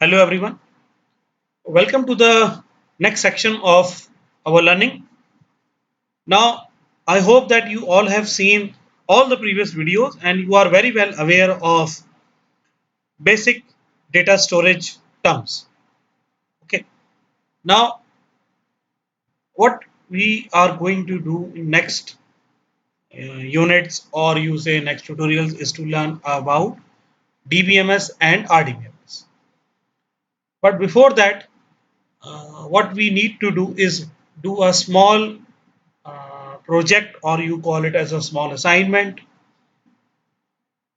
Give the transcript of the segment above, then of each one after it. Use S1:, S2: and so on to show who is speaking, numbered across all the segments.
S1: Hello everyone. Welcome to the next section of our learning. Now, I hope that you all have seen all the previous videos and you are very well aware of basic data storage terms. Okay. Now, what we are going to do in next units or you say next tutorials is to learn about DBMS and RDBMS. But before that, what we need to do is do a small project or you call it as a small assignment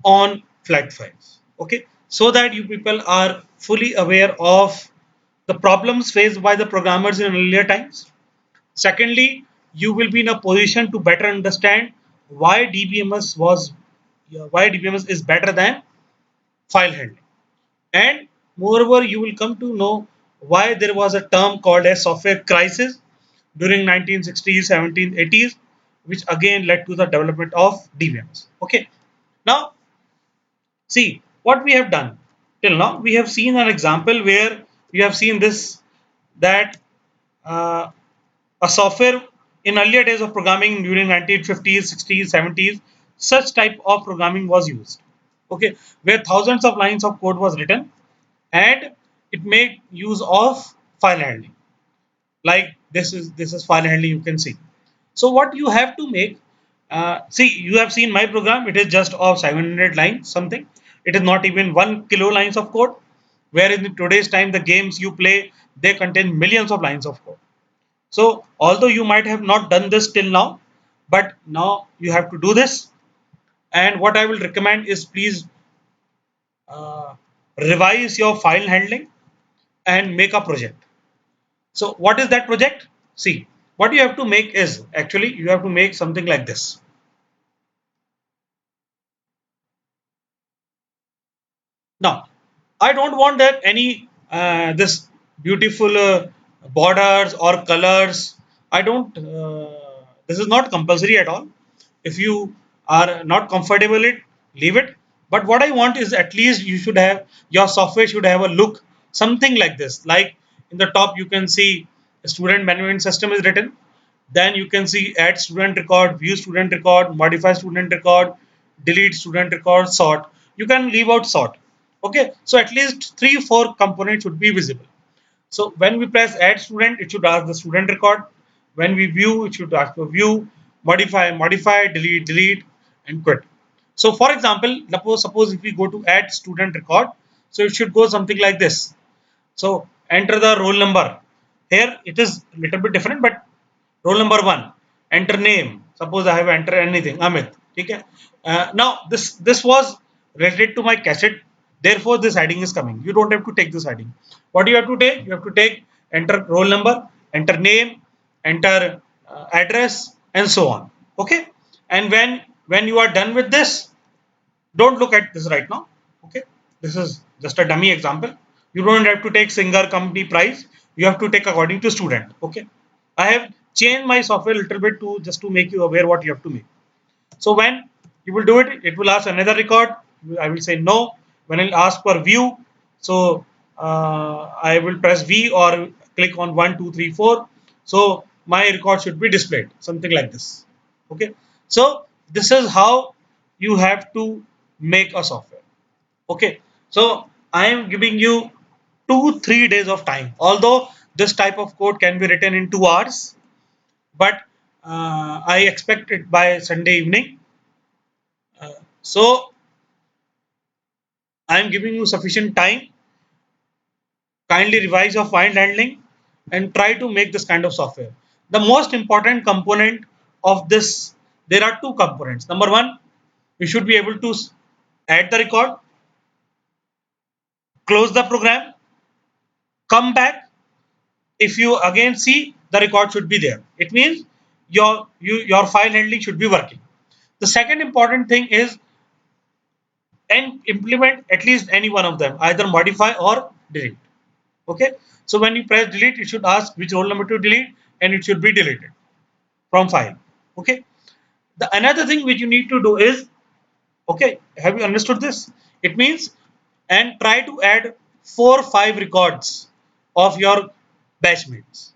S1: on flat files, okay, so that you people are fully aware of the problems faced by the programmers in earlier times. Secondly, you will be in a position to better understand why DBMS was why DBMS is better than file handling, and moreover you will come to know why there was a term called as software crisis during 1960s 17s 80s, which again led to the development of DBMS. Okay, now see what we have done till now. We have seen an example where we have seen this, that uh, a software in earlier days of programming during 1950s 60s 70s, such type of programming was used, okay, where thousands of lines of code was written and it made use of file handling. Like this is file handling, you can see. So what you have to make, see, you have seen my program, it is just of 700 lines something. It is not even 1 kilo lines of code, where in today's time the games you play, they contain millions of lines of code. So although you might have not done this till now, but now you have to do this. And what I will recommend is please uh, revise your file handling and make a project. So what is that project? See, what you have to make is, actually you have to make something like this. Now, I don't want that any this beautiful borders or colors. I don't. This is not compulsory at all. If you are not comfortable it, leave it. But what I want is at least you should have, your software should have a look something like this. Like in the top, you can see student management system is written. Then you can see add student record, view student record, modify student record, delete student record, sort. You can leave out sort. Okay, so at least 3 4 components should be visible. So when we press add student, it should ask the student record. When we view, it should ask for view, modify, delete, and quit. So for example, suppose if we go to add student record, so it should go something like this. So enter the roll number. Here it is a little bit different, but roll number one, enter name. Suppose I have entered anything, Amit. Okay. Now this was related to my cassette. Therefore, this heading is coming. You don't have to take this heading. What do you have to take? You have to take enter roll number, enter name, enter address, and so on. Okay. And when you are done with this, don't look at this right now. Okay, this is just a dummy example. You don't have to take singer company price. You have to take according to student. Okay, I have changed my software a little bit to just to make you aware what you have to make. So when you will do it, it will ask another record. I will say no. When it ask for view, so I will press V or click on 1 2 3 4. So my record should be displayed, something like this. Okay, so this is how you have to make a software. Okay, so I am giving you 2 3 days of time. Although this type of code can be written in 2 hours, but I expect it by Sunday evening. So I am giving you sufficient time. Kindly revise your file handling and try to make this kind of software. The most important component of this, there are two components. Number one, you should be able to add the record, close the program, come back. If you again see, the record should be there. It means your file handling should be working. The second important thing is, and implement at least any one of them, either modify or delete. Okay, so when you press delete, it should ask which roll number to delete and it should be deleted from file. Okay, the another thing which you need to do is, okay, have you understood this? It means, and try to add 4 or 5 records of your batchmates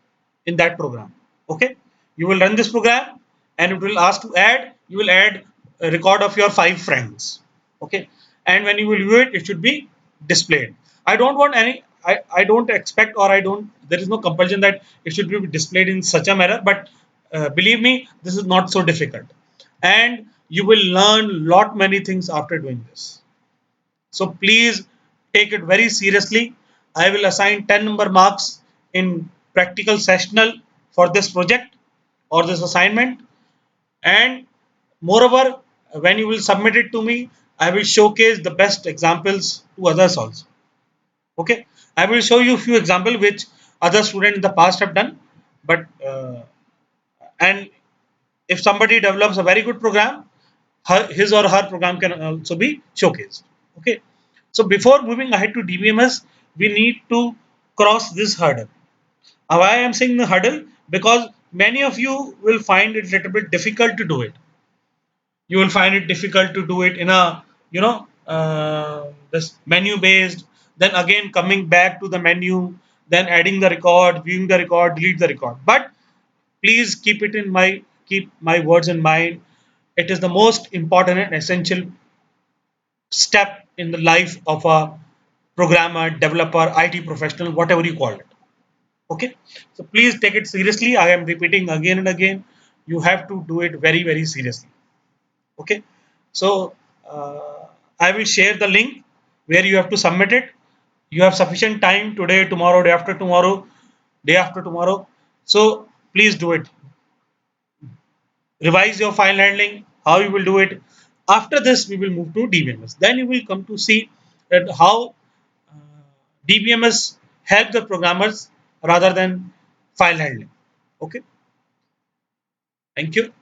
S1: in that program. Okay, you will run this program and it will ask to add, you will add a record of your 5 friends. Okay, and when you will view it, it should be displayed. I don't want any, I don't expect, or I don't, there is no compulsion that it should be displayed in such a manner, but believe me, this is not so difficult, and you will learn lot many things after doing this. So please take it very seriously. I will assign 10 number marks in practical sessional for this project or this assignment. And moreover, when you will submit it to me, I will showcase the best examples to others also. Okay. I will show you a few examples which other students in the past have done. But and if somebody develops a very good program, his or her program can also be showcased. Okay. So before moving ahead to DBMS, we need to cross this hurdle. Why I am saying the hurdle? Because many of you will find it a little bit difficult to do it. You will find it difficult to do it in a, this menu based, then again coming back to the menu, then adding the record, viewing the record, delete the record. But please keep my words in mind. It is the most important and essential step in the life of a programmer, developer, IT professional, whatever you call it. Okay, so please take it seriously. I am repeating again and again. You have to do it very, very seriously. Okay, so I will share the link where you have to submit it. You have sufficient time today, tomorrow, day after tomorrow. So please do it. Revise your file handling, how you will do it. After this, we will move to DBMS. Then you will come to see that how DBMS help the programmers rather than file handling. Okay, thank you.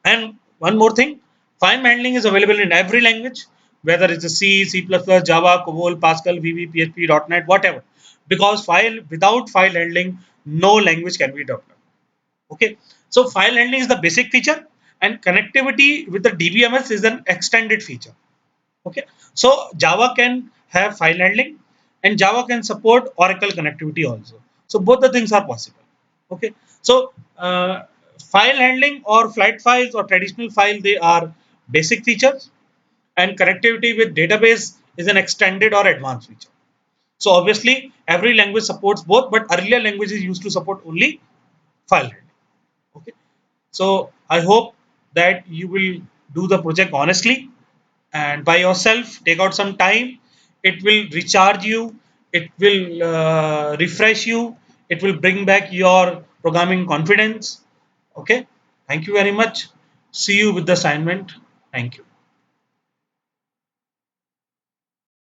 S1: And one more thing, file handling is available in every language, whether it's a C, C++, Java, COBOL, Pascal, VB, PHP, .NET, whatever. Because file without file handling, no language can be developed. Okay, so file handling is the basic feature, and connectivity with the DBMS is an extended feature. Okay, so Java can have file handling, and Java can support Oracle connectivity also. So both the things are possible. Okay, so file handling or flat files or traditional file, they are basic features, and connectivity with database is an extended or advanced feature. So obviously every language supports both, but earlier languages used to support only file handling. Okay, so I hope that you will do the project honestly and by yourself. Take out some time. It will recharge you. It will refresh you. It will bring back your programming confidence. Okay. Thank you very much. See you with the assignment. Thank you.